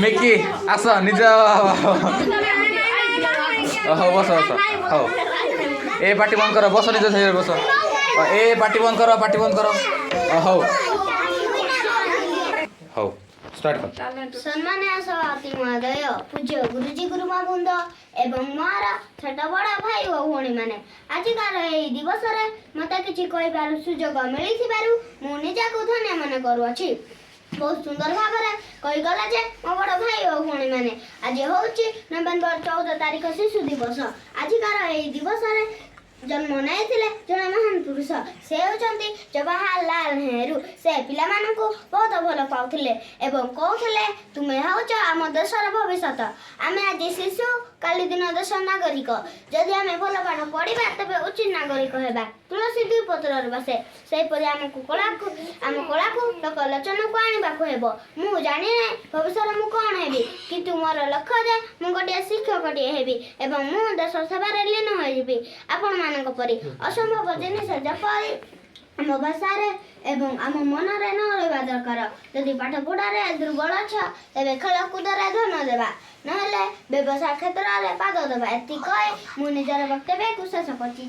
Mickey आस निज हौ बस बस हौ ए पार्टी बंद कर बस निज सही बस ए पार्टी बंद कर हौ हौ स्टार्ट कर सम्मानीय सभापति महोदय पूज्य गुरुजी गुरुमा बृंद एवं मोर छोट बड़ भाई और भौणी मैंने आजिकार यही दिवस मत किसी कह सुजोग मिली मु निजाकू धन्य मन करुँची बहुत सुंदर भाव कहीगला जे मो बड़ भाई और भौणी मैंने आज हूँ नवेम्बर 14 तारिख शिशु दिवस आजिकार यही दिवस जन्म नहीं जड़े महान पुरुष से होती जवाहरलाल नेहरू से पिला बहुत भल पाते एवं कहते तुम्हें होच आम देशर भविष्य आम आज शिशु काली दिन देश नागरिक जदि आम भल पाठ पढ़ा तेज उचित नागरिक होगा तुलसी दुई पत्र बसे सेपरी आमको कला आम कला को लोकलोचन को आने को मु जानी ना भविष्य मु कौन हेबी किंतु मोर लक्ष्य जे मु गोटे शिक्षकटे हेबी एवं मु देश सेवार लीन होइबी आपण मानक परी असंभव जिनिस जपरी आम भाषा एवं आम मन न रहा दरकार जदि पाठ पढ़ारे दुर्बल अछ तेज खेलकूद धन देवा नहले व्यवसाय क्षेत्र में पाद देवा एति कहे मु निजर वक्तव्य को शेष करछि।